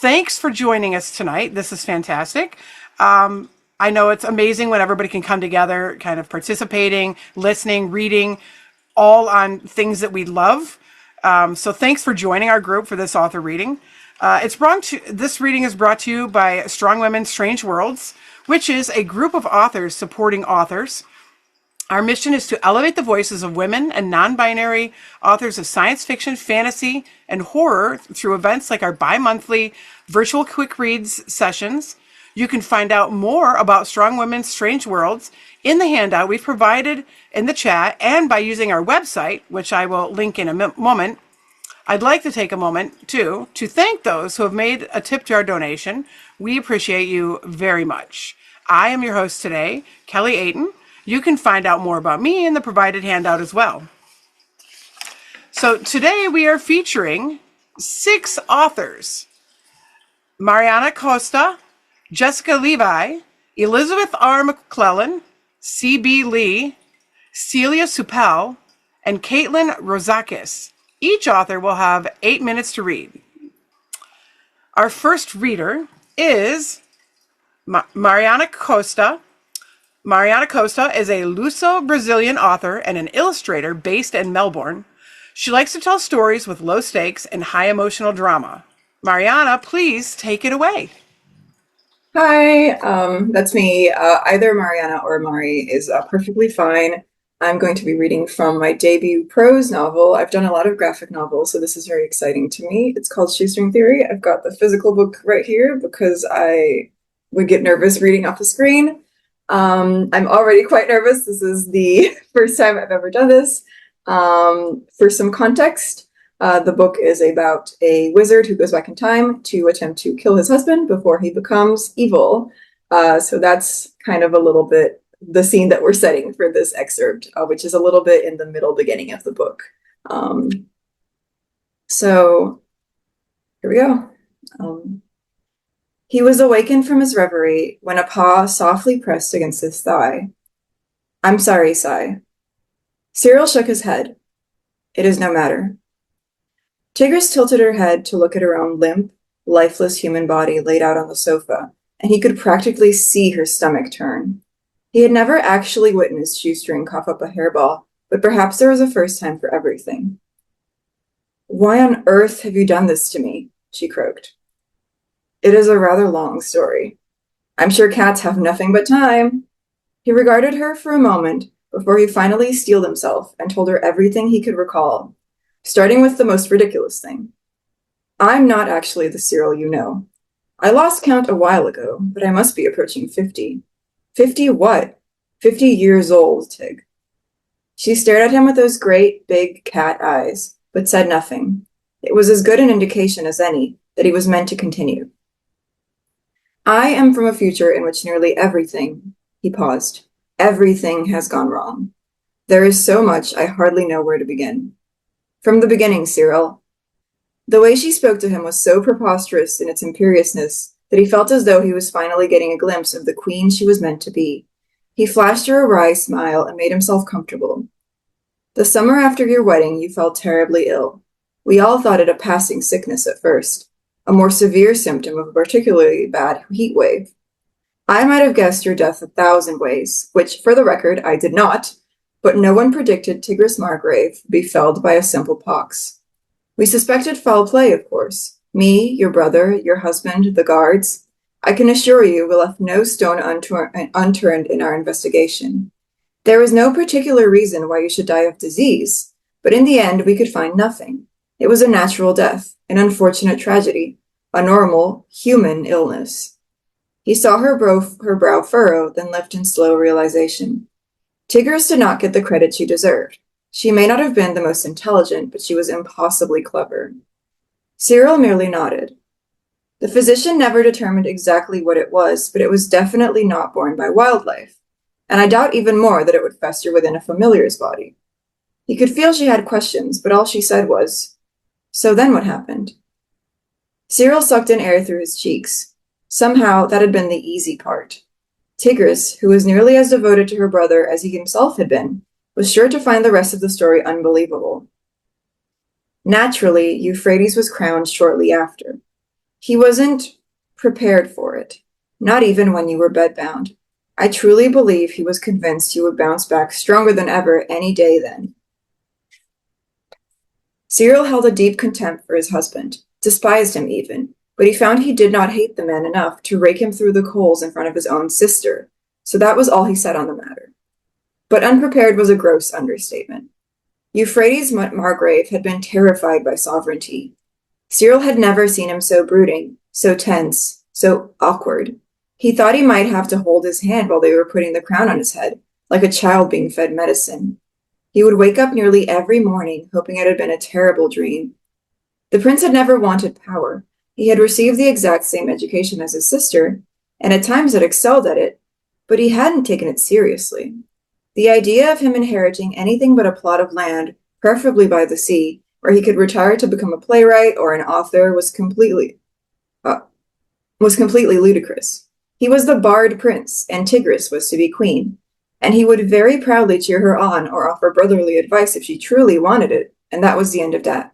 thanks for joining us tonight. This is fantastic. I know it's amazing when everybody can come together, kind of participating, listening, reading, all on things that we love. So thanks for joining our group for this author reading. This reading is brought to you by Strong Women, Strange Worlds, which is a group of authors supporting authors. Our mission is to elevate the voices of women and non-binary authors of science fiction, fantasy, and horror through events like our bi-monthly virtual quick reads sessions. You can find out more about Strong Women, Strange Worlds in the handout we've provided in the chat and by using our website, which I will link in a moment. I'd like to take a moment, too, to thank those who have made a tip jar donation. We appreciate you very much. I am your host today, Kelly Aten. You can find out more about me in the provided handout as well. So today we are featuring 6 authors: Mariana Costa, Jessica Levai, Elizabeth R. McClellan, C.B. Lee, Celia Seupel, and Caitlin Rozakis. Each author will have 8 minutes to read. Our first reader is Mariana Costa. Mariana Costa is a Luso-Brazilian author and an illustrator based in Melbourne. She likes to tell stories with low stakes and high emotional drama. Mariana, please take it away. Hi, that's me. Either Mariana or Mari is perfectly fine. I'm going to be reading from my debut prose novel. I've done a lot of graphic novels, so this is very exciting to me. It's called Shoestring Theory. I've got the physical book right here because I would get nervous reading off the screen. I'm already quite nervous. This is the first time I've ever done this. For some context, the book is about a wizard who goes back in time to attempt to kill his husband before he becomes evil. So that's kind of a little bit the scene that we're setting for this excerpt, which is a little bit in the middle beginning of the book. So here we go. He was awakened from his reverie when a paw softly pressed against his thigh. "I'm sorry, Sai." Cyril shook his head. "It is no matter." Tigris tilted her head to look at her own limp, lifeless human body laid out on the sofa, and he could practically see her stomach turn. He had never actually witnessed Shoestring cough up a hairball, but perhaps there was a first time for everything. "Why on earth have you done this to me?" she croaked. "It is a rather long story. I'm sure cats have nothing but time." He regarded her for a moment before he finally steeled himself and told her everything he could recall, starting with the most ridiculous thing. "I'm not actually the Cyril you know. I lost count a while ago, but I must be approaching 50. 50 what? 50 years old, Tig." She stared at him with those great, big cat eyes, but said nothing. It was as good an indication as any that he was meant to continue. "I am from a future in which nearly everything," he paused, "everything has gone wrong. There is so much I hardly know where to begin. From the beginning, Cyril." The way she spoke to him was so preposterous in its imperiousness that he felt as though he was finally getting a glimpse of the queen she was meant to be. He flashed her a wry smile and made himself comfortable. "The summer after your wedding, you fell terribly ill. We all thought it a passing sickness at first, a more severe symptom of a particularly bad heat wave. I might have guessed your death 1,000 ways, which, for the record, I did not, but no one predicted Tigris Margrave would be felled by a simple pox. We suspected foul play, of course. Me, your brother, your husband, the guards. I can assure you we left no stone unturned in our investigation. There was no particular reason why you should die of disease, but in the end we could find nothing. It was a natural death, an unfortunate tragedy, a normal, human illness." He saw her brow furrow, then lift in slow realization. Tigris did not get the credit she deserved. She may not have been the most intelligent, but she was impossibly clever. Cyril merely nodded. The physician never determined exactly what it was, but it was definitely not borne by wildlife, and I doubt even more that it would fester within a familiar's body. He could feel she had questions, but all she said was, "So then what happened?" Cyril sucked in air through his cheeks. Somehow that had been the easy part. Tigris, who was nearly as devoted to her brother as he himself had been, was sure to find the rest of the story unbelievable. Naturally, Euphrates was crowned shortly after. He wasn't prepared for it, not even when you were bedbound. I truly believe he was convinced you would bounce back stronger than ever any day then. Cyril held a deep contempt for his husband, despised him even, but he found he did not hate the man enough to rake him through the coals in front of his own sister, so that was all he said on the matter. But unprepared was a gross understatement. Euphrates Margrave had been terrified by sovereignty. Cyril had never seen him so brooding, so tense, so awkward. He thought he might have to hold his hand while they were putting the crown on his head, like a child being fed medicine. He would wake up nearly every morning, hoping it had been a terrible dream. The prince had never wanted power. He had received the exact same education as his sister, and at times had excelled at it, but he hadn't taken it seriously. The idea of him inheriting anything but a plot of land, preferably by the sea, where he could retire to become a playwright or an author was completely ludicrous. He was the bard prince, and Tigris was to be queen, and he would very proudly cheer her on or offer brotherly advice if she truly wanted it, and that was the end of that.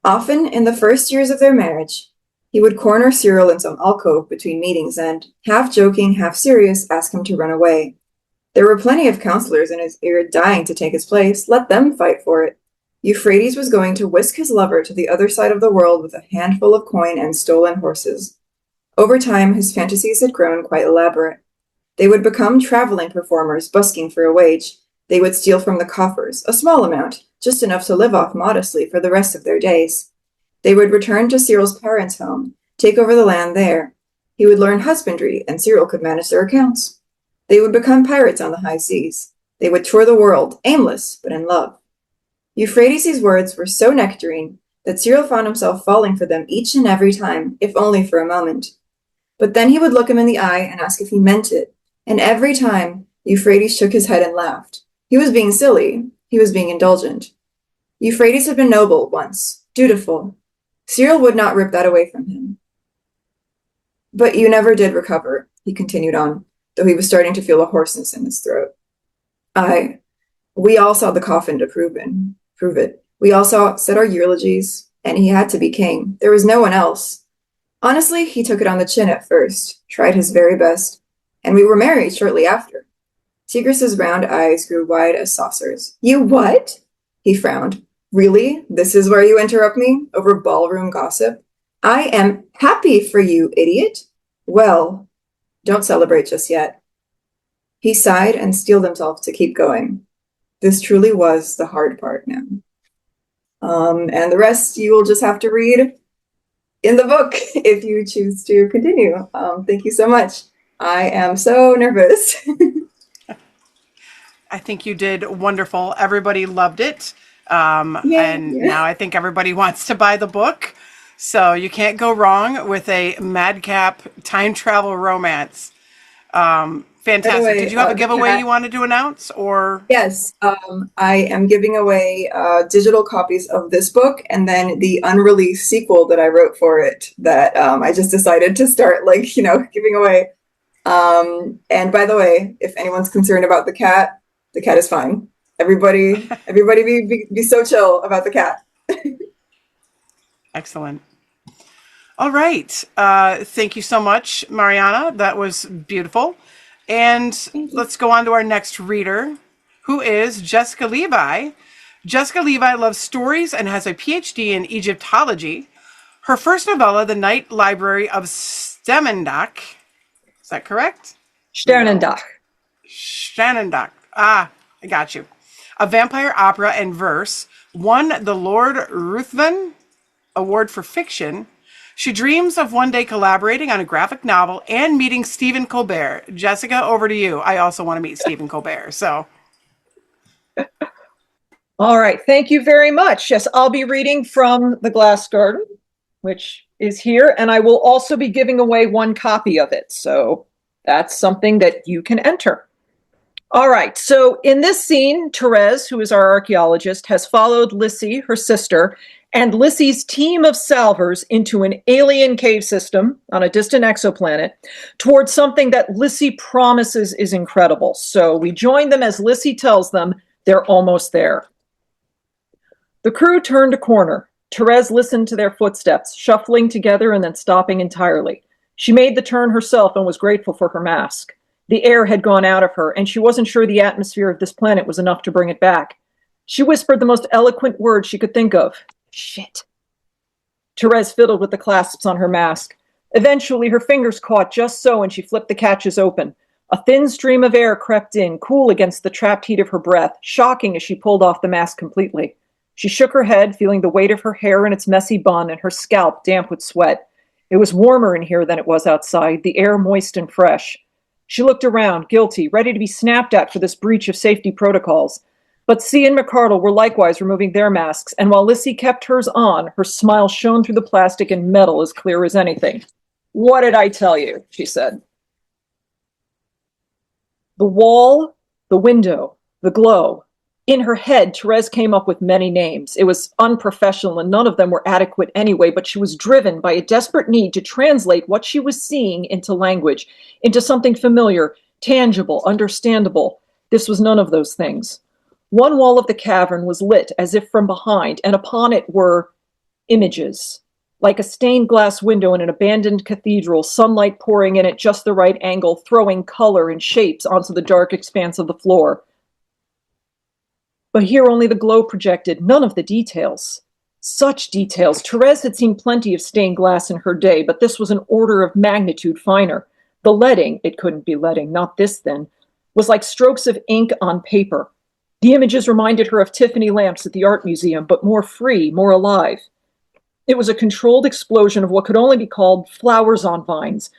Often, in the first years of their marriage, he would corner Cyril in some alcove between meetings and, half joking, half serious, ask him to run away. There were plenty of counselors in his ear dying to take his place. Let them fight for it. Euphrates was going to whisk his lover to the other side of the world with a handful of coin and stolen horses. Over time, his fantasies had grown quite elaborate. They would become traveling performers busking for a wage. They would steal from the coffers, a small amount, just enough to live off modestly for the rest of their days. They would return to Cyril's parents' home, take over the land there. He would learn husbandry, and Cyril could manage their accounts. They would become pirates on the high seas. They would tour the world, aimless, but in love. Euphrates' words were so nectarine that Cyril found himself falling for them each and every time, if only for a moment. But then he would look him in the eye and ask if he meant it, and every time, Euphrates shook his head and laughed. He was being silly. He was being indulgent. Euphrates had been noble once, dutiful. Cyril would not rip that away from him. But you never did recover, he continued on, though he was starting to feel a hoarseness in his throat. We all saw the coffin to prove it. We all said our eulogies, and he had to be king. There was no one else. Honestly, he took it on the chin at first, tried his very best, and we were married shortly after. Tigris's round eyes grew wide as saucers. You what? He frowned. Really? This is where you interrupt me? Over ballroom gossip? I am happy for you, idiot. Well, don't celebrate just yet. He sighed and steeled himself to keep going. This truly was the hard part now. And the rest you will just have to read in the book if you choose to continue. Thank you so much. I am so nervous. I think you did wonderful. Everybody loved it. Now I think everybody wants to buy the book. So you can't go wrong with a madcap time travel romance. Fantastic. Way, did you have a giveaway you wanted to announce, or? Yes, I am giving away digital copies of this book and then the unreleased sequel that I wrote for it that I just decided to start, giving away. And by the way, if anyone's concerned about the cat is fine. Everybody be so chill about the cat. Excellent. All right. Thank you so much, Mariana. That was beautiful. And let's go on to our next reader, who is Jessica Levai. Jessica Levai loves stories and has a PhD in Egyptology. Her first novella, The Night Library of Sternendak. Is that correct? Sternendak. Sternendak. I got you. A vampire opera in verse, won the Lord Ruthven Award for Fiction. She dreams of one day collaborating on a graphic novel and meeting Stephen Colbert. Jessica, over to you. I also want to meet Stephen Colbert, so. All right, thank you very much. Yes, I'll be reading from The Glass Garden, which is here, and I will also be giving away one copy of it, so that's something that you can enter. All right, so in this scene, Therese, who is our archaeologist, has followed Lissy, her sister, and Lissy's team of salvers into an alien cave system on a distant exoplanet towards something that Lissy promises is incredible. So we join them as Lissy tells them they're almost there. The crew turned a corner. Therese listened to their footsteps, shuffling together and then stopping entirely. She made the turn herself and was grateful for her mask. The air had gone out of her, and she wasn't sure the atmosphere of this planet was enough to bring it back. She whispered the most eloquent words she could think of. Shit. Therese fiddled with the clasps on her mask. Eventually, her fingers caught just so, and she flipped the catches open. A thin stream of air crept in, cool against the trapped heat of her breath, shocking as she pulled off the mask completely. She shook her head, feeling the weight of her hair in its messy bun and her scalp damp with sweat. It was warmer in here than it was outside, the air moist and fresh. She looked around, guilty, ready to be snapped at for this breach of safety protocols. But C and McCardle were likewise removing their masks, and while Lissy kept hers on, her smile shone through the plastic and metal as clear as anything. "What did I tell you?" she said. The wall, the window, the glow. In her head, Therese came up with many names. It was unprofessional, and none of them were adequate anyway, but she was driven by a desperate need to translate what she was seeing into language, into something familiar, tangible, understandable. This was none of those things. One wall of the cavern was lit as if from behind, and upon it were images. Like a stained glass window in an abandoned cathedral, sunlight pouring in at just the right angle, throwing color and shapes onto the dark expanse of the floor. But here only the glow projected, none of the details. Such details. Therese had seen plenty of stained glass in her day, but this was an order of magnitude finer. The leading, it couldn't be leading, not this then, was like strokes of ink on paper. The images reminded her of Tiffany lamps at the art museum, but more free, more alive. It was a controlled explosion of what could only be called flowers on vines.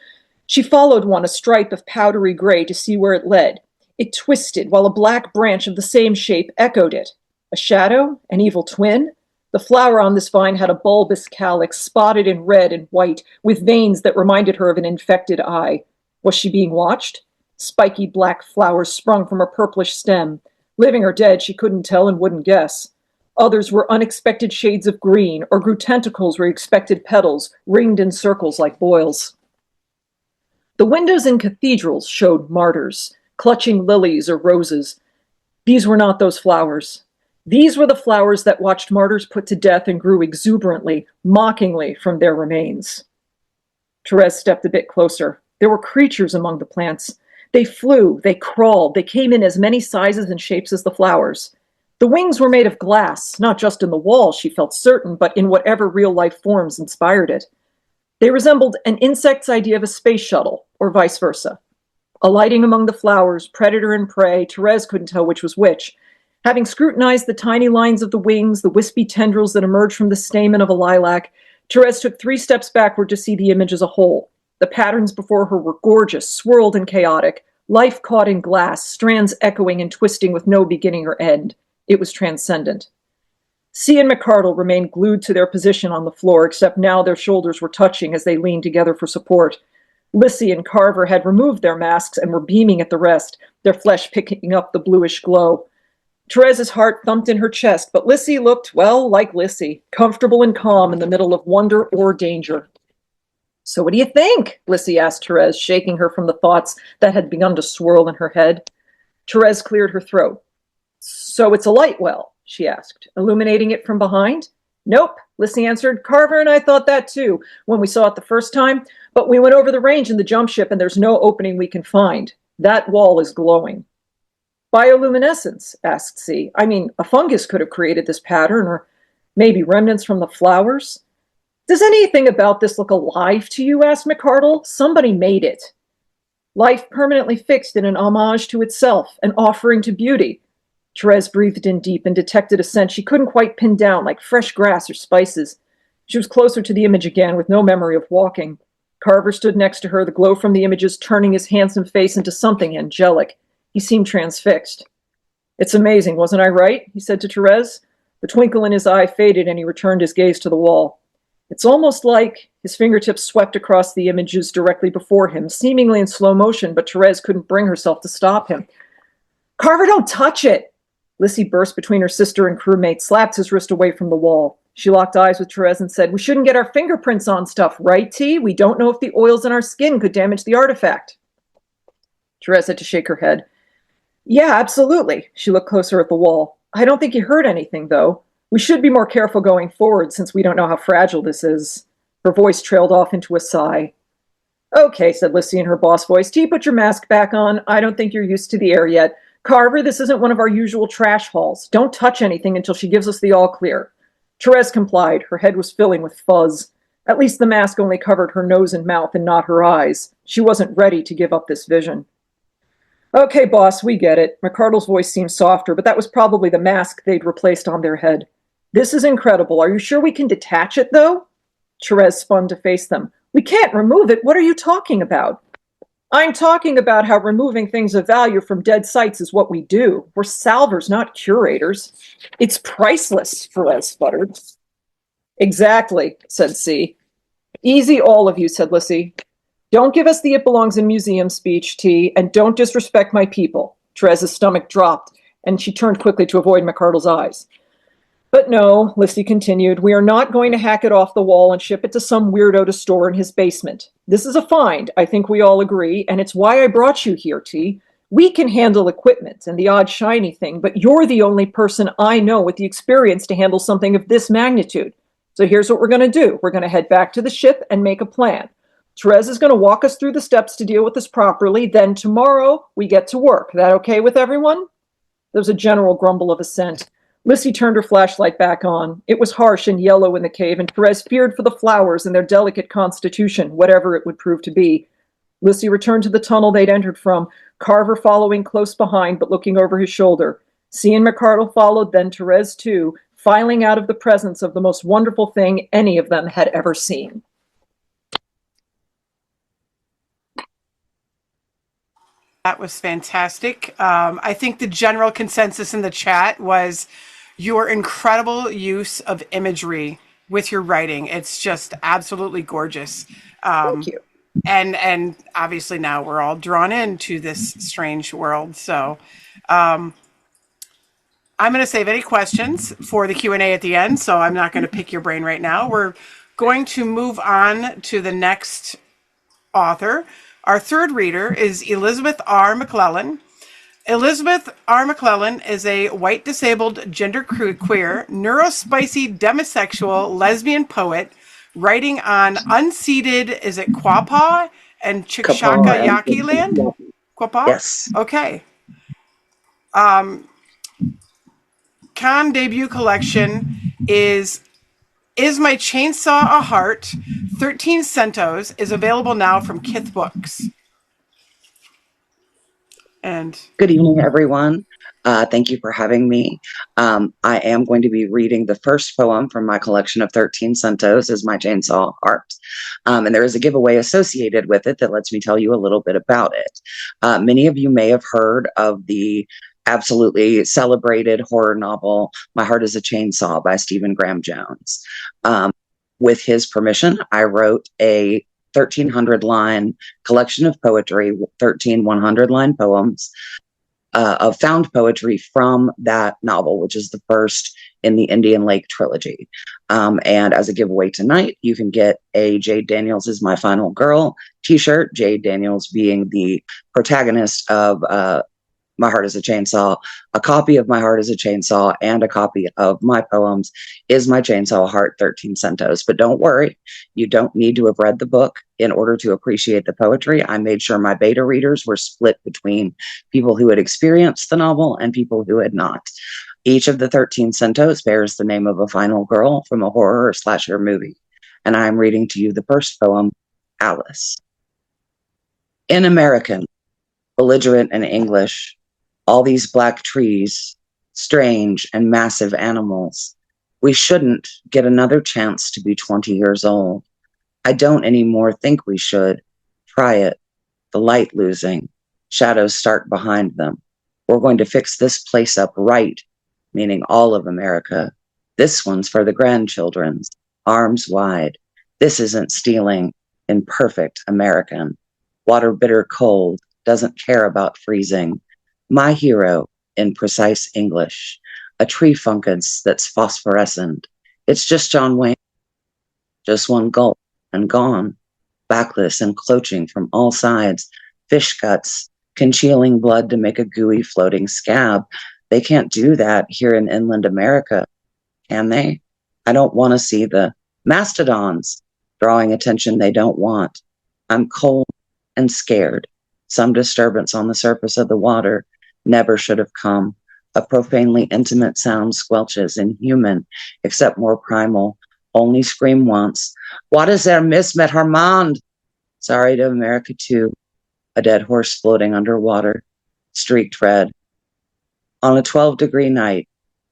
She followed one, a stripe of powdery gray, to see where it led. It twisted, while a black branch of the same shape echoed it. A shadow? An evil twin? The flower on this vine had a bulbous calyx, spotted in red and white, with veins that reminded her of an infected eye. Was she being watched? Spiky black flowers sprung from a purplish stem. Living or dead, she couldn't tell and wouldn't guess. Others were unexpected shades of green, or grew tentacles where expected petals, ringed in circles like boils. The windows in cathedrals showed martyrs, clutching lilies or roses. These were not those flowers. These were the flowers that watched martyrs put to death and grew exuberantly, mockingly from their remains. Therese stepped a bit closer. There were creatures among the plants. They flew, they crawled, they came in as many sizes and shapes as the flowers. The wings were made of glass, not just in the wall, she felt certain, but in whatever real-life forms inspired it. They resembled an insect's idea of a space shuttle, or vice versa. Alighting among the flowers, predator and prey, Therese couldn't tell which was which. Having scrutinized the tiny lines of the wings, the wispy tendrils that emerged from the stamen of a lilac, Therese took 3 steps backward to see the image as a whole. The patterns before her were gorgeous, swirled and chaotic, life caught in glass, strands echoing and twisting with no beginning or end. It was transcendent. C and McCardle remained glued to their position on the floor, except now their shoulders were touching as they leaned together for support. Lissy and Carver had removed their masks and were beaming at the rest, their flesh picking up the bluish glow. Therese's heart thumped in her chest, but Lissy looked, well, like Lissy, comfortable and calm in the middle of wonder or danger. "So what do you think?" Lissy asked Therese, shaking her from the thoughts that had begun to swirl in her head. Therese cleared her throat. "So it's a light well?" she asked, illuminating it from behind. "Nope," Lissy answered. "Carver and I thought that too when we saw it the first time, but we went over the range in the jump ship and there's no opening we can find. That wall is glowing." "Bioluminescence?" asked C. "I mean, a fungus could have created this pattern, or maybe remnants from the flowers." "Does anything about this look alive to you?" asked McCardle. "Somebody made it." "Life permanently fixed in an homage to itself, an offering to beauty." Therese breathed in deep and detected a scent she couldn't quite pin down, like fresh grass or spices. She was closer to the image again, with no memory of walking. Carver stood next to her, the glow from the images turning his handsome face into something angelic. He seemed transfixed. "It's amazing, wasn't I right?" he said to Therese. The twinkle in his eye faded and he returned his gaze to the wall. "It's almost like..." His fingertips swept across the images directly before him, seemingly in slow motion, but Therese couldn't bring herself to stop him. "Carver, don't touch it!" Lissy burst between her sister and crewmate, slapped his wrist away from the wall. She locked eyes with Therese and said, "We shouldn't get our fingerprints on stuff, right, T? We don't know if the oils in our skin could damage the artifact." Therese had to shake her head. "Yeah, absolutely." She looked closer at the wall. "I don't think you heard anything, though." We should be more careful going forward since we don't know how fragile this is. Her voice trailed off into a sigh. Okay, said Lissy in her boss voice. T, put your mask back on. I don't think you're used to the air yet. Carver, this isn't one of our usual trash hauls. Don't touch anything until she gives us the all clear. Therese complied. Her head was filling with fuzz. At least the mask only covered her nose and mouth and not her eyes. She wasn't ready to give up this vision. Okay, boss, we get it. McCardle's voice seemed softer, but that was probably the mask they'd replaced on their head. This is incredible. Are you sure we can detach it, though? Therese spun to face them. We can't remove it. What are you talking about? I'm talking about how removing things of value from dead sites is what we do. We're salvers, not curators. It's priceless, Therese sputtered. Exactly, said C. Easy, all of you, said Lissy. Don't give us the it belongs in museum speech, T, and don't disrespect my people. Therese's stomach dropped, and she turned quickly to avoid McCardle's eyes. But no, Lissy continued, we are not going to hack it off the wall and ship it to some weirdo to store in his basement. This is a find, I think we all agree, and it's why I brought you here, T. We can handle equipment and the odd shiny thing, but you're the only person I know with the experience to handle something of this magnitude. So here's what we're going to do. We're going to head back to the ship and make a plan. Therese is going to walk us through the steps to deal with this properly. Then tomorrow we get to work. That okay with everyone? There was a general grumble of assent. Lissy turned her flashlight back on. It was harsh and yellow in the cave, and Therese feared for the flowers and their delicate constitution, whatever it would prove to be. Lissy returned to the tunnel they'd entered from, Carver following close behind but looking over his shoulder. C and McCardle followed, then Therese too, filing out of the presence of the most wonderful thing any of them had ever seen. That was fantastic. I think the general consensus in the chat was your incredible use of imagery with your writing. It's just absolutely gorgeous. Thank you. And obviously now we're all drawn into this strange world. So I'm going to save any questions for the Q&A at the end. So I'm not going to pick your brain right now. We're going to move on to the next author. Our third reader is Elizabeth R. McClellan. Elizabeth R. McClellan is a white disabled genderqueer, neurospicy demisexual lesbian poet writing on unceded, is it Quapaw and Chickasha Yaqui land? Quapaw? Yes. Okay. Con debut collection is My Chainsaw a Heart? 13 Centos is available now from Kith Books. And good evening, everyone. Thank you for having me. I am going to be reading the first poem from my collection of 13 Centos, is My Chainsaw Heart. And there is a giveaway associated with it that lets me tell you a little bit about it. Many of you may have heard of the absolutely celebrated horror novel, My Heart is a Chainsaw by Stephen Graham Jones. With his permission, I wrote a 1,300-line collection of poetry, 13 100-line poems of found poetry from that novel, which is the first in the Indian Lake trilogy. And as a giveaway tonight, you can get a Jade Daniels is My Final Girl t-shirt, Jade Daniels being the protagonist of My Heart is a Chainsaw, a copy of My Heart is a Chainsaw, and a copy of my poems, Is My Chainsaw Heart, 13 Centos. But don't worry, you don't need to have read the book in order to appreciate the poetry. I made sure my beta readers were split between people who had experienced the novel and people who had not. Each of the 13 Centos bears the name of a final girl from a horror or slasher movie. And I'm reading to you the first poem, Alice. In American, belligerent and English, all these black trees, strange and massive animals. We shouldn't get another chance to be 20 years old. I don't anymore think we should. Try it. The light losing. Shadows start behind them. We're going to fix this place up right, meaning all of America. This one's for the grandchildren's, arms wide. This isn't stealing in perfect American. Water bitter cold, doesn't care about freezing. My hero in precise English, a tree fungus that's phosphorescent. It's just John Wayne. Just one gulp and gone, backless and cloaching from all sides, fish guts, congealing blood to make a gooey floating scab. They can't do that here in inland America. Can they? I don't want to see the mastodons drawing attention they don't want. I'm cold and scared. Some disturbance on the surface of the water never should have come. A profanely intimate sound squelches, inhuman, except more primal. Only scream once. What is there, Miss Met Harmand? Sorry to America too. A dead horse floating underwater, streaked red. On a 12-degree night,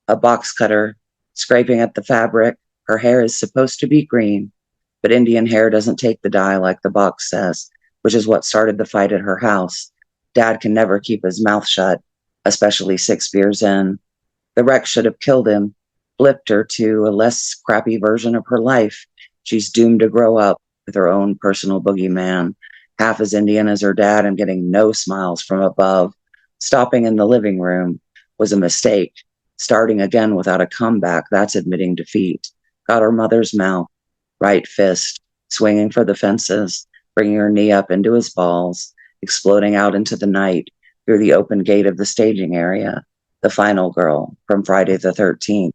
a box cutter scraping at the fabric. Her hair is supposed to be green, but Indian hair doesn't take the dye like the box says, which is what started the fight at her house. Dad can never keep his mouth shut, especially 6 beers in. The wreck should have killed him, flipped her to a less crappy version of her life. She's doomed to grow up with her own personal boogeyman, half as Indian as her dad and getting no smiles from above. Stopping in the living room was a mistake. Starting again without a comeback, that's admitting defeat. Got her mother's mouth, right fist, swinging for the fences, bringing her knee up into his balls, exploding out into the night through the open gate of the staging area. The final girl from Friday the 13th,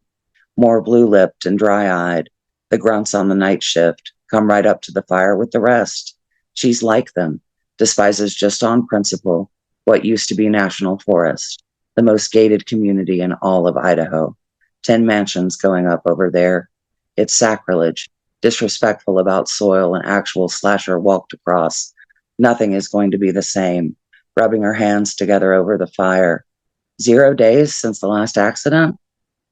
more blue-lipped and dry-eyed. The grunts on the night shift come right up to the fire with the rest. She's like them, despises just on principle what used to be National Forest, the most gated community in all of Idaho. 10 mansions going up over there. It's sacrilege, disrespectful about soil and actual slasher walked across. Nothing is going to be the same. Rubbing her hands together over the fire. 0 days since the last accident?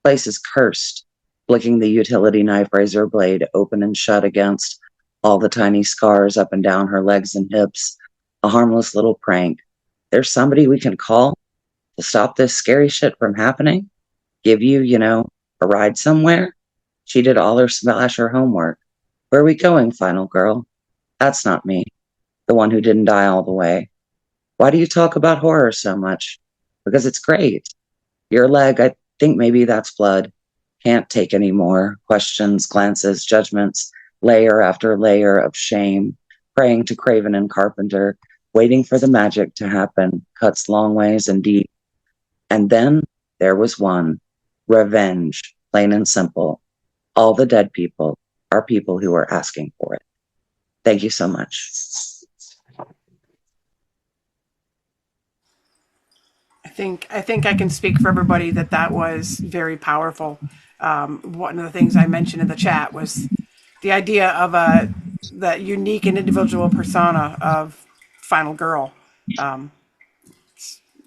Place is cursed. Flicking the utility knife razor blade open and shut against all the tiny scars up and down her legs and hips. A harmless little prank. There's somebody we can call to stop this scary shit from happening? Give you, a ride somewhere? She did all her slasher homework. Where are we going, final girl? That's not me. The one who didn't die all the way. Why do you talk about horror so much? Because it's great. Your leg, I think maybe that's blood. Can't take any more. Questions, glances, judgments, layer after layer of shame. Praying to Craven and Carpenter, waiting for the magic to happen. Cuts long ways and deep. And then there was one. Revenge, plain and simple. All the dead people are people who are asking for it. Thank you so much. I think I can speak for everybody that was very powerful. One of the things I mentioned in the chat was the idea of that unique and individual persona of Final Girl. I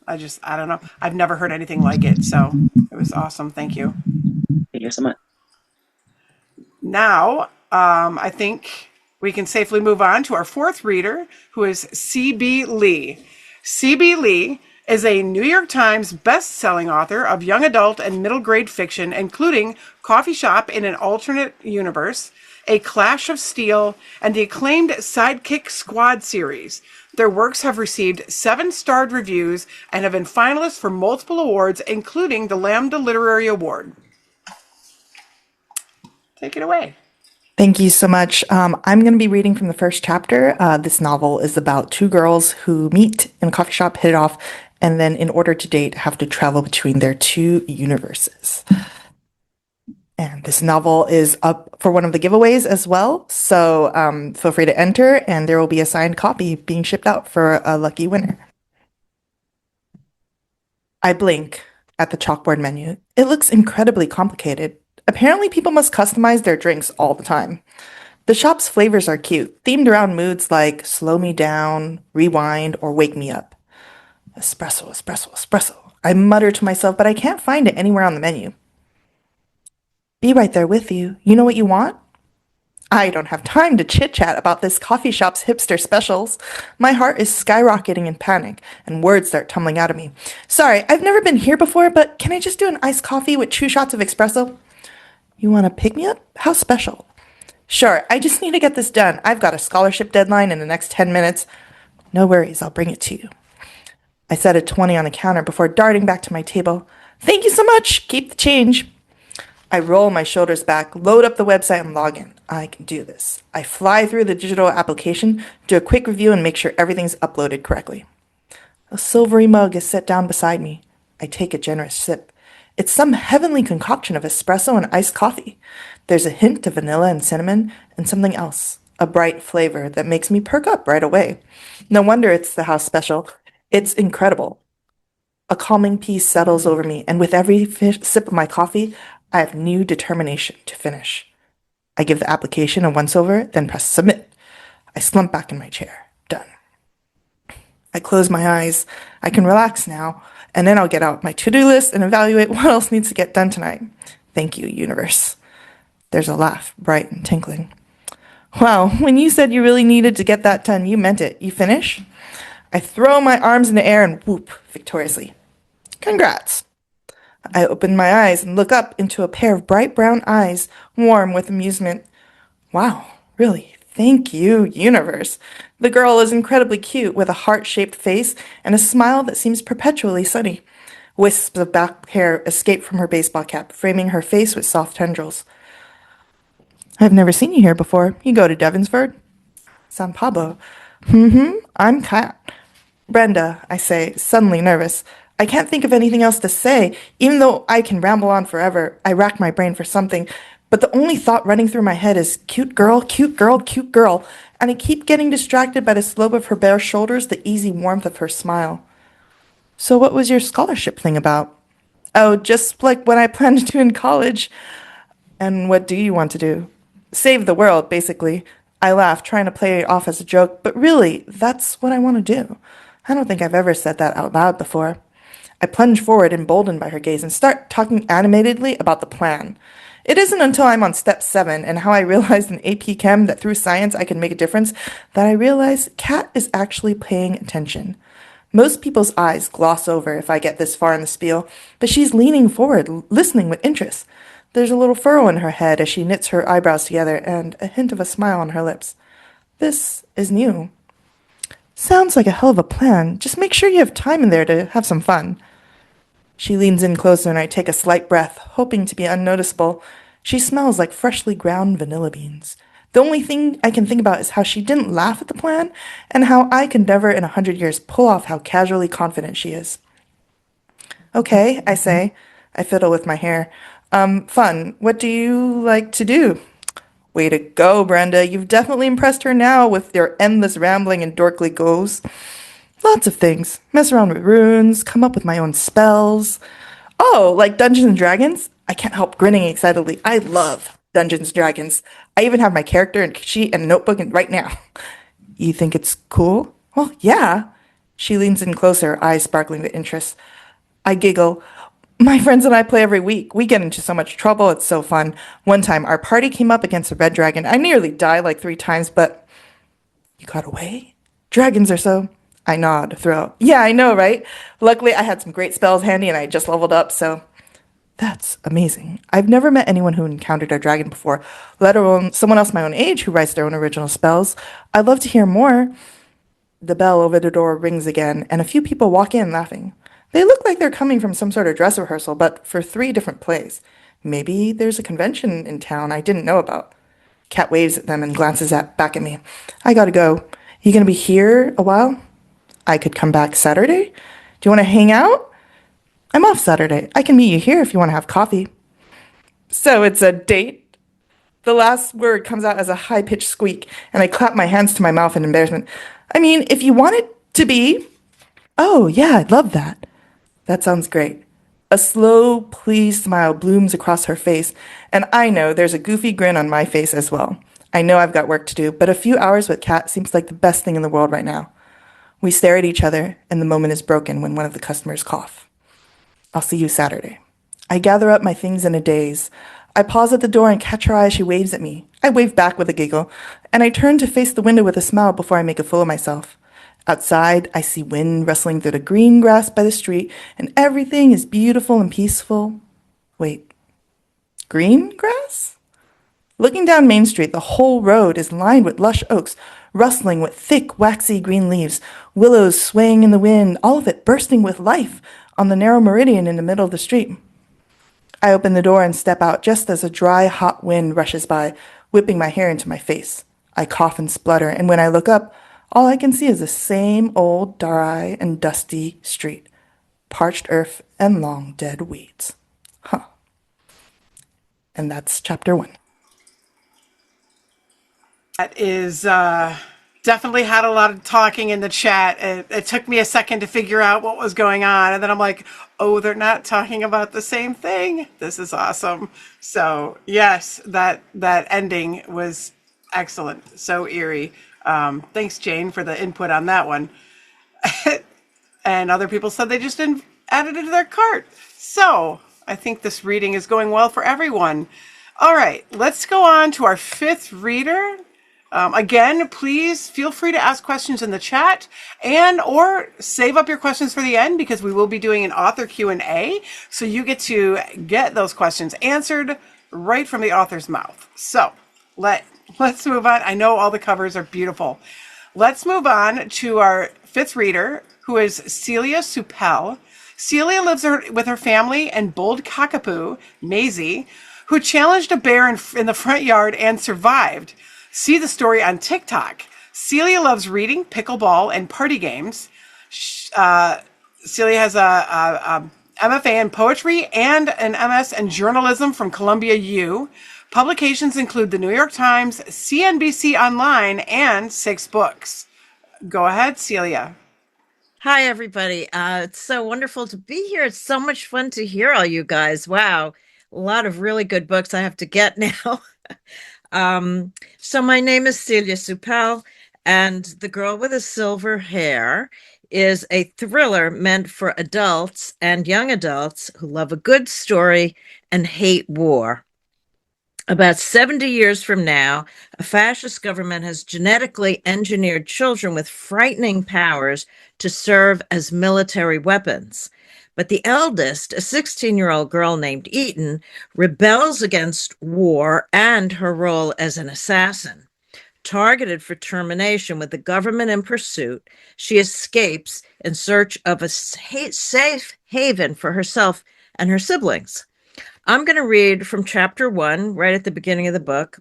don't know. I've never heard anything like it, so it was awesome. Thank you. Thank you so much. Now, I think we can safely move on to our 4th reader, who is C.B. Lee. C.B. Lee is a New York Times best-selling author of young adult and middle-grade fiction, including Coffee Shop in an Alternate Universe, A Clash of Steel, and the acclaimed Sidekick Squad series. Their works have received 7-starred reviews and have been finalists for multiple awards, including the Lambda Literary Award. Take it away. Thank you so much. I'm going to be reading from the first chapter. This novel is about 2 girls who meet in a coffee shop, hit it off, and then in order to date, have to travel between their 2 universes. And this novel is up for one of the giveaways as well. So feel free to enter, and there will be a signed copy being shipped out for a lucky winner. I blink at the chalkboard menu. It looks incredibly complicated. Apparently, people must customize their drinks all the time. The shop's flavors are cute, themed around moods like slow me down, rewind, or wake me up. Espresso, espresso, espresso. I mutter to myself, but I can't find it anywhere on the menu. Be right there with you. You know what you want? I don't have time to chit-chat about this coffee shop's hipster specials. My heart is skyrocketing in panic, and words start tumbling out of me. Sorry, I've never been here before, but can I just do an iced coffee with 2 shots of espresso? You want to pick me up? How special? Sure, I just need to get this done. I've got a scholarship deadline in the next 10 minutes. No worries, I'll bring it to you. I set a 20 on the counter before darting back to my table. Thank you so much. Keep the change. I roll my shoulders back, load up the website, and log in. I can do this. I fly through the digital application, do a quick review, and make sure everything's uploaded correctly. A silvery mug is set down beside me. I take a generous sip. It's some heavenly concoction of espresso and iced coffee. There's a hint of vanilla and cinnamon and something else, a bright flavor that makes me perk up right away. No wonder it's the house special. It's incredible. A calming peace settles over me, and with every sip of my coffee, I have new determination to finish. I give the application a once-over, then press submit. I slump back in my chair. Done. I close my eyes. I can relax now, and then I'll get out my to-do list and evaluate what else needs to get done tonight. Thank you, universe. There's a laugh, bright and tinkling. Wow, when you said you really needed to get that done, you meant it. You finish? I throw my arms in the air and whoop victoriously. Congrats. I open my eyes and look up into a pair of bright brown eyes, warm with amusement. Wow, really? Thank you, universe. The girl is incredibly cute, with a heart-shaped face and a smile that seems perpetually sunny. Wisps of back hair escape from her baseball cap, framing her face with soft tendrils. I've never seen you here before. You go to Devonsford? San Pablo. I'm Kat. Brenda, I say, suddenly nervous. I can't think of anything else to say. Even though I can ramble on forever, I rack my brain for something, but the only thought running through my head is cute girl, cute girl, cute girl, and I keep getting distracted by the slope of her bare shoulders, the easy warmth of her smile. So what was your scholarship thing about? Oh, just like what I planned to do in college. And what do you want to do? Save the world, basically. I laugh, trying to play it off as a joke, but really, that's what I want to do. I don't think I've ever said that out loud before. I plunge forward, emboldened by her gaze, and start talking animatedly about the plan. It isn't until I'm on step 7 and how I realized in AP Chem that through science I can make a difference that I realize Kat is actually paying attention. Most people's eyes gloss over if I get this far in the spiel, but she's leaning forward, listening with interest. There's a little furrow in her head as she knits her eyebrows together and a hint of a smile on her lips. This is new. Sounds like a hell of a plan. Just make sure you have time in there to have some fun. She leans in closer and I take a slight breath, hoping to be unnoticeable. She smells like freshly ground vanilla beans. The only thing I can think about is how she didn't laugh at the plan and how I could never in 100 years pull off how casually confident she is. Okay, I say. I fiddle with my hair. Fun. What do you like to do? Way to go, Brenda. You've definitely impressed her now with your endless rambling and dorkly goes. Lots of things. Mess around with runes, come up with my own spells. Oh, like Dungeons and Dragons? I can't help grinning excitedly. I love Dungeons and Dragons. I even have my character and sheet and notebook right now. You think it's cool? Well, yeah. She leans in closer, eyes sparkling with interest. I giggle. My friends and I play every week. We get into so much trouble. It's so fun. One time, our party came up against a red dragon. I nearly died like 3 times, but you got away? Dragons are so... I nod, throw. Yeah, I know, right? Luckily, I had some great spells handy and I just leveled up, so... That's amazing. I've never met anyone who encountered a dragon before, let alone someone else my own age who writes their own original spells. I'd love to hear more. The bell over the door rings again, and a few people walk in laughing. They look like they're coming from some sort of dress rehearsal, but for 3 different plays. Maybe there's a convention in town I didn't know about. Kat waves at them and glances back at me. I gotta go. You gonna be here a while? I could come back Saturday? Do you want to hang out? I'm off Saturday. I can meet you here if you want to have coffee. So it's a date? The last word comes out as a high-pitched squeak, and I clap my hands to my mouth in embarrassment. I mean, if you want it to be... Oh, yeah, I'd love that. That sounds great. A slow, pleased smile blooms across her face, and I know there's a goofy grin on my face as well. I know I've got work to do, but a few hours with Kat seems like the best thing in the world right now. We stare at each other, and the moment is broken when one of the customers cough. I'll see you Saturday. I gather up my things in a daze. I pause at the door and catch her eye as she waves at me. I wave back with a giggle, and I turn to face the window with a smile before I make a fool of myself. Outside, I see wind rustling through the green grass by the street, and everything is beautiful and peaceful. Wait, green grass? Looking down Main Street, the whole road is lined with lush oaks, rustling with thick, waxy green leaves, willows swaying in the wind, all of it bursting with life on the narrow meridian in the middle of the street. I open the door and step out just as a dry, hot wind rushes by, whipping my hair into my face. I cough and splutter, and when I look up, all I can see is the same old, dry and dusty street, parched earth and long dead weeds. and that's chapter 1. That is definitely had a lot of talking in the chat. It took me a second to figure out what was going on. And then I'm like, oh, they're not talking about the same thing. This is awesome. So yes, that ending was excellent. So eerie. Thanks, Jane, for the input on that one. And other people said they just didn't add it to their cart. So I think this reading is going well for everyone. All right, let's go on to our 5th reader. Again, please feel free to ask questions in the chat and or save up your questions for the end, because we will be doing an author Q&A. So you get to get those questions answered right from the author's mouth. So let's move on. I know all the covers are beautiful. Let's move on to our 5th reader, who is Celia Seupel. Celia lives with her family and bold cockapoo, Maisie, who challenged a bear in the front yard and survived. See the story on TikTok. Celia loves reading, pickleball, and party games. Celia has a MFA in poetry and an MS in journalism from Columbia U. Publications include the New York Times, CNBC Online, and 6 books. Go ahead, Celia. Hi, everybody. It's so wonderful to be here. It's so much fun to hear all you guys. Wow. A lot of really good books I have to get now. So my name is Celia Seupel, and The Girl with the Silver Hair is a thriller meant for adults and young adults who love a good story and hate war. About 70 years from now, a fascist government has genetically engineered children with frightening powers to serve as military weapons. But the eldest, a 16-year-old girl named Aten, rebels against war and her role as an assassin. Targeted for termination with the government in pursuit, she escapes in search of a safe haven for herself and her siblings. I'm going to read from chapter 1, right at the beginning of the book.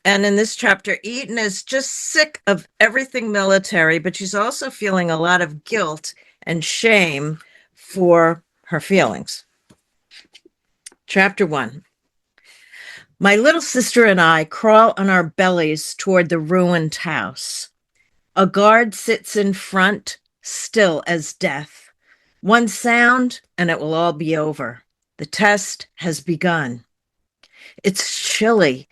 And in this chapter, Aten is just sick of everything military, but she's also feeling a lot of guilt and shame for her feelings. Chapter 1. My little sister and I crawl on our bellies toward the ruined house. A guard sits in front, still as death. One sound, and it will all be over. The test has begun. It's chilly.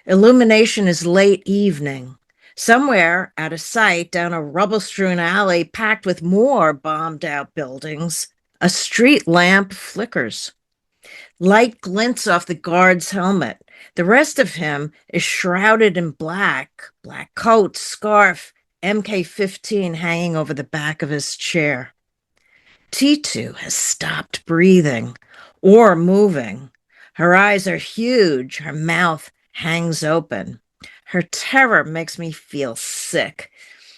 Illumination is late evening. Somewhere out of sight, down a rubble-strewn alley packed with more bombed-out buildings, a street lamp flickers. Light glints off the guard's helmet. The rest of him is shrouded in black coat, scarf, MK-15 hanging over the back of his chair. T2 has stopped breathing or moving. Her eyes are huge. Her mouth hangs open. Her terror makes me feel sick.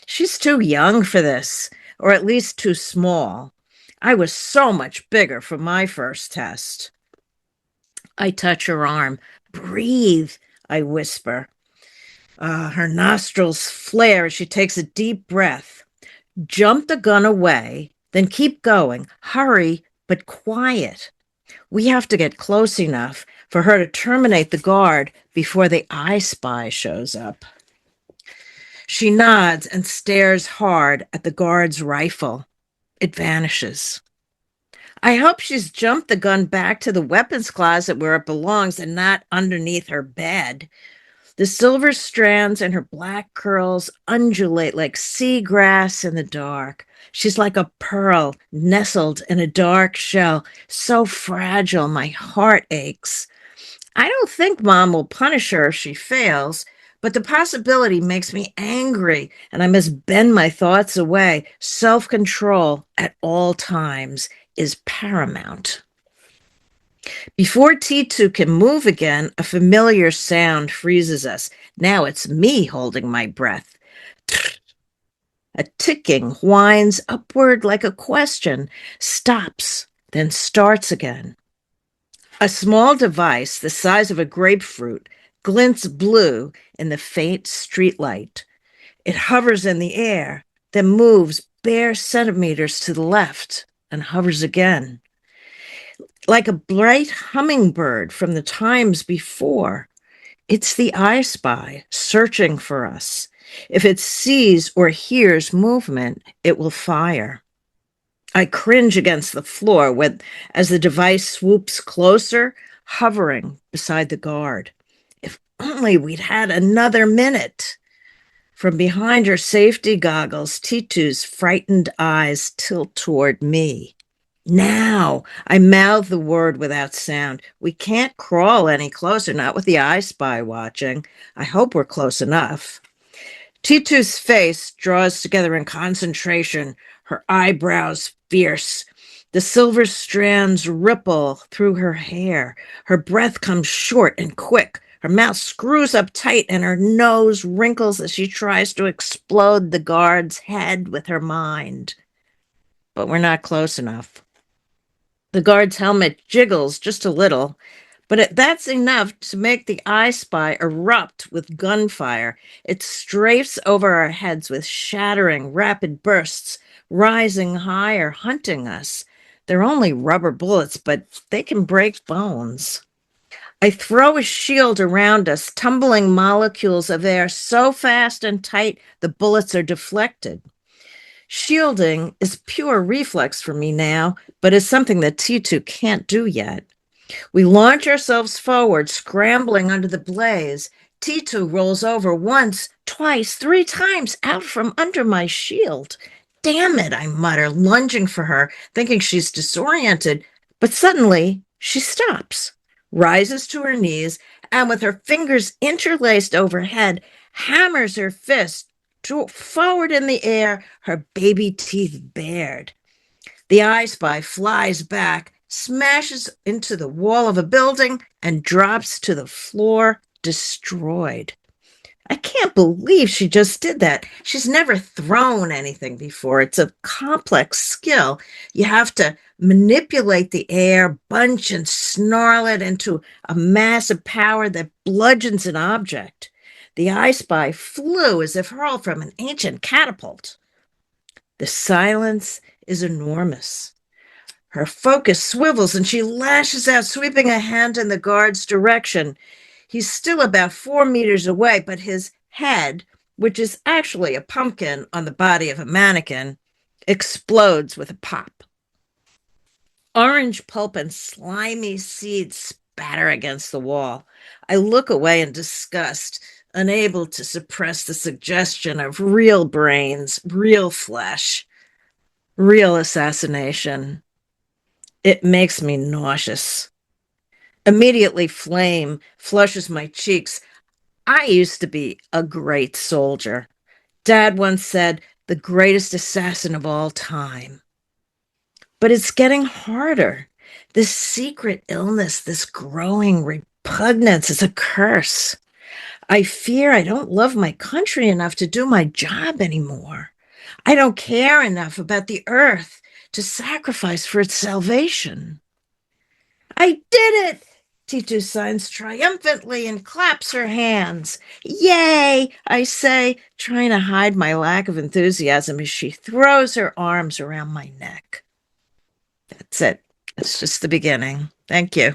She's too young for this, or at least too small. I was so much bigger for my first test. I touch her arm. Breathe, I whisper. Her nostrils flare as she takes a deep breath. Jump the gun away, then keep going. Hurry, but quiet. We have to get close enough for her to terminate the guard before the I Spy shows up. She nods and stares hard at the guard's rifle. It vanishes. I hope she's jumped the gun back to the weapons closet where it belongs and not underneath her bed. The silver strands in her black curls undulate like seagrass in the dark. She's like a pearl nestled in a dark shell, so fragile my heart aches. I don't think Mom will punish her if she fails, but the possibility makes me angry, and I must bend my thoughts away. Self-control at all times is paramount. Before T2 can move again, a familiar sound freezes us. Now it's me holding my breath. A ticking whines upward like a question, stops, then starts again. A small device the size of a grapefruit glints blue in the faint streetlight. It hovers in the air, then moves bare centimeters to the left and hovers again. like a bright hummingbird from the times before. It's the I Spy searching for us. If it sees or hears movement, it will fire. I cringe against the floor as the device swoops closer, hovering beside the guard. If only we'd had another minute. From behind her safety goggles, Titu's frightened eyes tilt toward me. Now, I mouth the word without sound. We can't crawl any closer, not with the I Spy watching. I hope we're close enough. Titu's face draws together in concentration, her eyebrows fierce. The silver strands ripple through her hair. Her breath comes short and quick. Her mouth screws up tight and her nose wrinkles as she tries to explode the guard's head with her mind. But we're not close enough. The guard's helmet jiggles just a little, but that's enough to make the I Spy erupt with gunfire. It strafes over our heads with shattering, rapid bursts, rising higher, hunting us. They're only rubber bullets, but they can break bones. I throw a shield around us, tumbling molecules of air so fast and tight the bullets are deflected. Shielding is pure reflex for me now, but it's something that Titu can't do yet. We launch ourselves forward, scrambling under the blaze. Titu rolls over once, twice, 3 times out from under my shield. Damn it, I mutter, lunging for her, thinking she's disoriented. But suddenly, she stops, rises to her knees, and with her fingers interlaced overhead, hammers her fist forward in the air, her baby teeth bared. The I Spy flies back, smashes into the wall of a building, and drops to the floor, destroyed. I can't believe she just did that. She's never thrown anything before. It's a complex skill. You have to manipulate the air, bunch and snarl it into a mass of power that bludgeons an object. The I Spy flew as if hurled from an ancient catapult. The silence is enormous. Her focus swivels and she lashes out, sweeping a hand in the guard's direction. He's still about 4 meters away, but his head, which is actually a pumpkin on the body of a mannequin, explodes with a pop. Orange pulp and slimy seeds spatter against the wall. I look away in disgust, unable to suppress the suggestion of real brains, real flesh, real assassination. It makes me nauseous. Immediately, flame flushes my cheeks. I used to be a great soldier. Dad once said, the greatest assassin of all time. But it's getting harder. This secret illness, this growing repugnance is a curse. I fear I don't love my country enough to do my job anymore. I don't care enough about the earth to sacrifice for its salvation. I did it! Titu signs triumphantly and claps her hands. Yay, I say, trying to hide my lack of enthusiasm as she throws her arms around my neck. That's it. It's just the beginning. Thank you.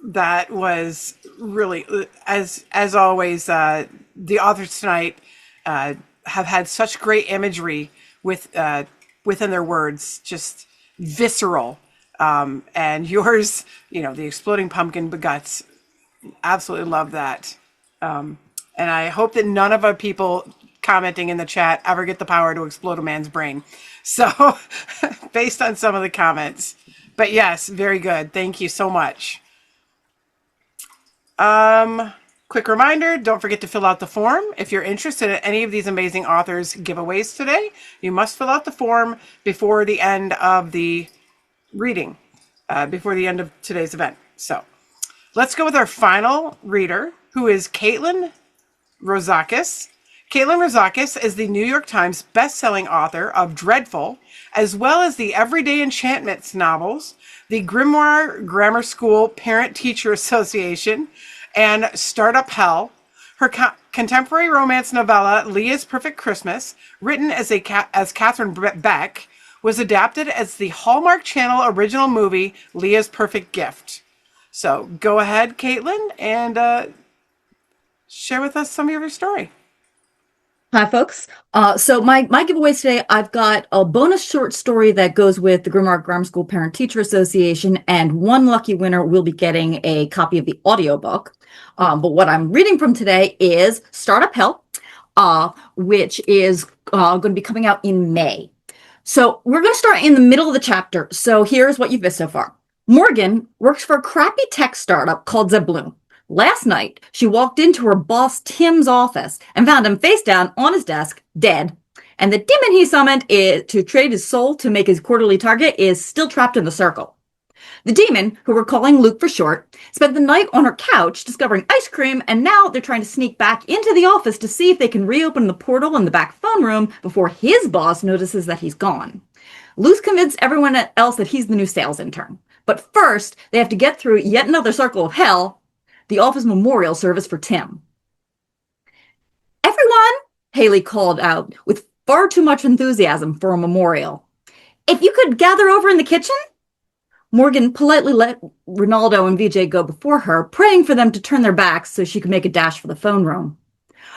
That was really, as always, the authors tonight have had such great imagery within their words, just visceral. And yours, the exploding pumpkin guts, absolutely love that. And I hope that none of our people commenting in the chat ever get the power to explode a man's brain. So based on some of the comments, but yes, very good. Thank you so much. Quick reminder, don't forget to fill out the form. If you're interested in any of these amazing authors' giveaways today, you must fill out the form before the end of the reading, before the end of today's event. So let's go with our final reader, who is Caitlin Rozakis. Caitlin Rozakis is the New York Times best-selling author of Dreadful, as well as the Everyday Enchantments novels, the Grimoire Grammar School Parent-Teacher Association, and Startup Hell. Her contemporary romance novella, Leah's Perfect Christmas, written as Catherine Beck, was adapted as the Hallmark Channel original movie, Leah's Perfect Gift. So go ahead, Caitlin, and share with us some of your story. Hi, folks. So my giveaways today, I've got a bonus short story that goes with the Grimmark Grammar School Parent Teacher Association, and one lucky winner will be getting a copy of the audiobook. But what I'm reading from today is Startup Hell, which is going to be coming out in May. So we're going to start in the middle of the chapter. So here's what you've missed so far. Morgan works for a crappy tech startup called Zebloom. Last night, she walked into her boss Tim's office and found him face down on his desk, dead. And the demon he summoned to trade his soul to make his quarterly target is still trapped in the circle. The demon, who we're calling Luke for short, spent the night on her couch discovering ice cream, and now they're trying to sneak back into the office to see if they can reopen the portal in the back phone room before his boss notices that he's gone. Luke's convinced everyone else that he's the new sales intern. But first, they have to get through yet another circle of hell, the office memorial service for Tim. Everyone, Haley called out with far too much enthusiasm for a memorial. If you could gather over in the kitchen? Morgan politely let Ronaldo and VJ go before her, praying for them to turn their backs so she could make a dash for the phone room.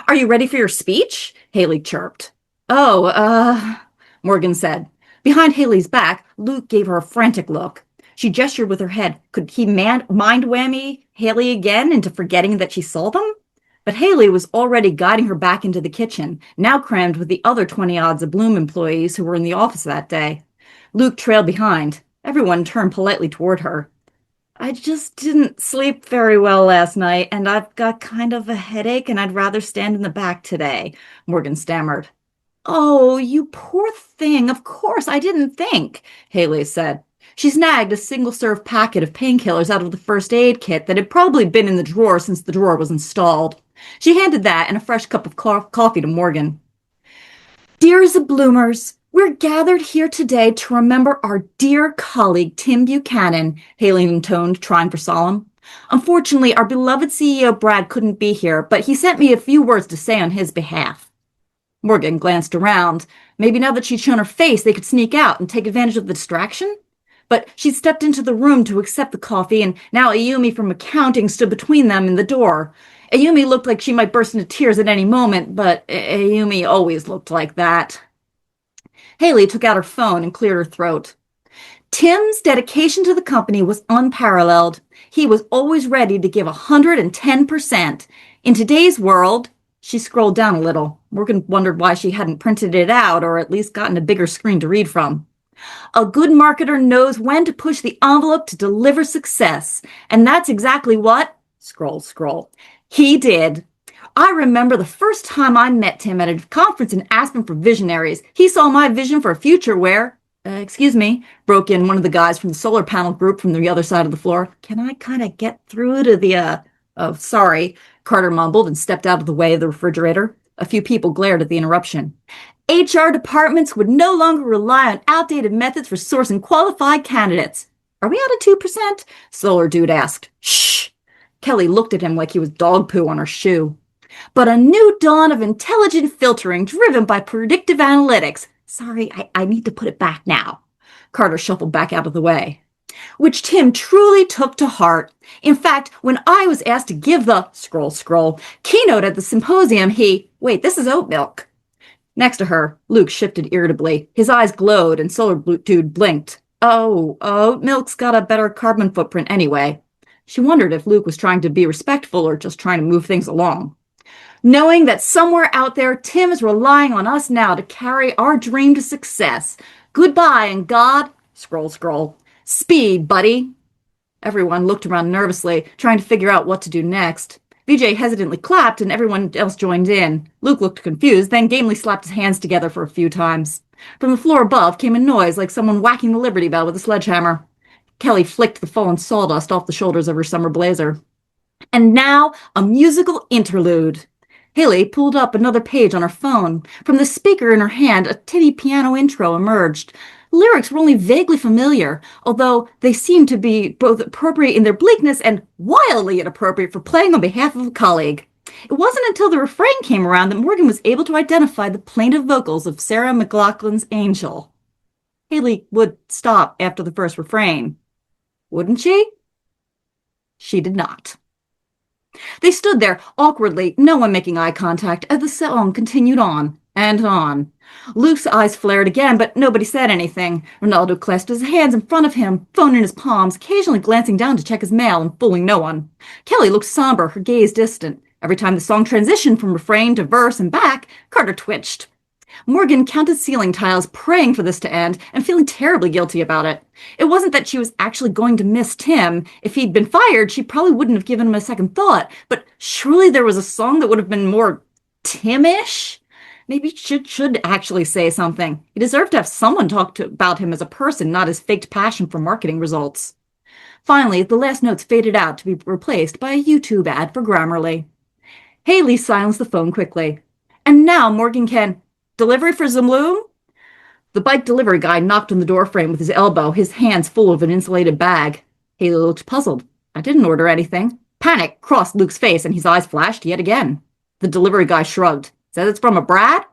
Are you ready for your speech? Haley chirped. Morgan said. Behind Haley's back, Luke gave her a frantic look. She gestured with her head. Could he mind whammy Haley again into forgetting that she saw them? But Haley was already guiding her back into the kitchen, now crammed with the other 20-odds of Bloom employees who were in the office that day. Luke trailed behind. Everyone turned politely toward her. I just didn't sleep very well last night, and I've got kind of a headache, and I'd rather stand in the back today, Morgan stammered. Oh, you poor thing. Of course, I didn't think, Haley said. She snagged a single-serve packet of painkillers out of the first aid kit that had probably been in the drawer since the drawer was installed. She handed that and a fresh cup of coffee to Morgan. Dear Zabloomers, we're gathered here today to remember our dear colleague Tim Buchanan, Haley intoned, trying for solemn. Unfortunately, our beloved CEO Brad couldn't be here, but he sent me a few words to say on his behalf. Morgan glanced around. Maybe now that she'd shown her face, they could sneak out and take advantage of the distraction? But she'd stepped into the room to accept the coffee, and now Ayumi from accounting stood between them and the door. Ayumi looked like she might burst into tears at any moment, but Ayumi always looked like that. Haley took out her phone and cleared her throat. Tim's dedication to the company was unparalleled. He was always ready to give 110%. In today's world, she scrolled down a little. Morgan wondered why she hadn't printed it out or at least gotten a bigger screen to read from. A good marketer knows when to push the envelope to deliver success. And that's exactly what, scroll, he did. I remember the first time I met Tim at a conference in Aspen for visionaries. He saw my vision for a future where, broke in one of the guys from the solar panel group from the other side of the floor. Can I kind of get through to the, sorry, Carter mumbled and stepped out of the way of the refrigerator. A few people glared at the interruption. HR departments would no longer rely on outdated methods for sourcing qualified candidates. Are we out of 2%? Solar Dude asked. Shh! Kelly looked at him like he was dog poo on her shoe. But a new dawn of intelligent filtering driven by predictive analytics. Sorry, I need to put it back now. Carter shuffled back out of the way. Which Tim truly took to heart. In fact, when I was asked to give the scroll keynote at the symposium, wait, this is oat milk. Next to her, Luke shifted irritably. His eyes glowed and Solar Dude blinked. Oh, oat milk's got a better carbon footprint anyway. She wondered if Luke was trying to be respectful or just trying to move things along. Knowing that somewhere out there, Tim is relying on us now to carry our dream to success. Goodbye, and God, scroll, speed, buddy. Everyone looked around nervously, trying to figure out what to do next. VJ hesitantly clapped, and everyone else joined in. Luke looked confused, then gamely slapped his hands together for a few times. From the floor above came a noise like someone whacking the Liberty Bell with a sledgehammer. Kelly flicked the fallen sawdust off the shoulders of her summer blazer. And now, a musical interlude. Haley pulled up another page on her phone. From the speaker in her hand, a tinny piano intro emerged. Lyrics were only vaguely familiar, although they seemed to be both appropriate in their bleakness and wildly inappropriate for playing on behalf of a colleague. It wasn't until the refrain came around that Morgan was able to identify the plaintive vocals of Sarah McLachlan's Angel. Haley would stop after the first refrain. Wouldn't she? She did not. They stood there awkwardly, no one making eye contact, as the song continued on and on. Luke's eyes flared again, but nobody said anything. Ronaldo clasped his hands in front of him, phone in his palms, occasionally glancing down to check his mail and fooling no one. Kelly looked somber, her gaze distant. Every time the song transitioned from refrain to verse and back, Carter twitched. Morgan counted ceiling tiles, praying for this to end and feeling terribly guilty about it. It wasn't that she was actually going to miss Tim. If he'd been fired, she probably wouldn't have given him a second thought, but surely there was a song that would have been more Tim-ish? Maybe she should actually say something. He deserved to have someone talk about him as a person, not his faked passion for marketing results. Finally, the last notes faded out to be replaced by a YouTube ad for Grammarly. Haley silenced the phone quickly. And now Morgan can... Delivery for Zumloom? The bike delivery guy knocked on the doorframe with his elbow, his hands full of an insulated bag. Haley looked puzzled. I didn't order anything. Panic crossed Luke's face and his eyes flashed yet again. The delivery guy shrugged. Says it's from a Brad?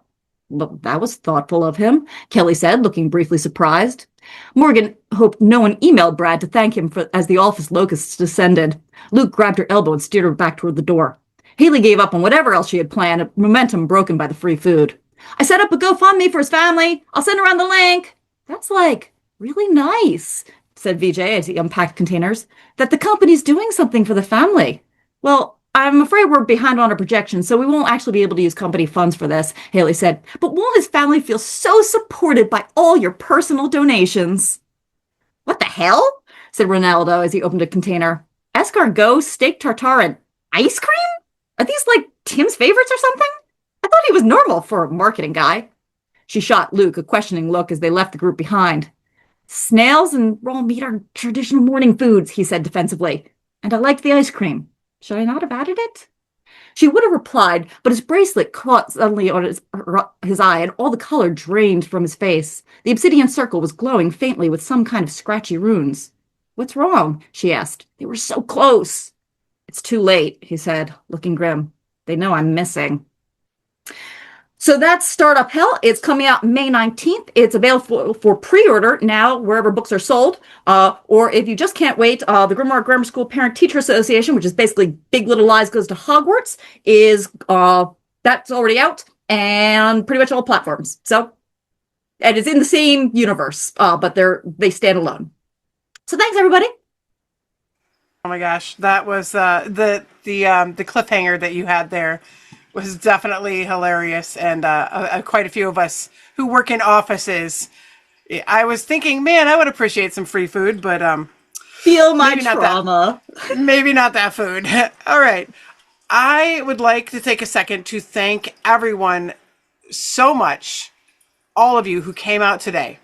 Well, that was thoughtful of him, Kelly said, looking briefly surprised. Morgan hoped no one emailed Brad to thank him as the office locusts descended. Luke grabbed her elbow and steered her back toward the door. Haley gave up on whatever else she had planned, momentum broken by the free food. I set up a GoFundMe for his family. I'll send around the link. That's really nice, said Vijay as he unpacked containers, that the company's doing something for the family. Well, I'm afraid we're behind on our projections, so we won't actually be able to use company funds for this, Haley said. But won't his family feel so supported by all your personal donations? What the hell? Said Ronaldo as he opened a container. Escargot, steak tartare, and ice cream? Are these Tim's favorites or something? I thought he was normal for a marketing guy. She shot Luke a questioning look as they left the group behind. Snails and raw meat are traditional morning foods, he said defensively. And I liked the ice cream. Should I not have added it? She would have replied, but his bracelet caught suddenly on his eye, and all the color drained from his face. The obsidian circle was glowing faintly with some kind of scratchy runes. What's wrong? She asked. They were so close. It's too late, he said, looking grim. They know I'm missing. So that's Startup Hell. It's coming out May 19th. It's available for pre-order now wherever books are sold. Or if you just can't wait, the Grimoire Grammar School Parent-Teacher Association, which is basically Big Little Lies Goes to Hogwarts, is that's already out and pretty much all platforms. So, and it's in the same universe, but they stand alone. So thanks, everybody. Oh my gosh, that was the cliffhanger that you had there was definitely hilarious, and quite a few of us who work in offices, I was thinking, man, I would appreciate some free food, but feel my maybe trauma. Maybe not that food. All right, I would like to take a second to thank everyone so much, all of you who came out today.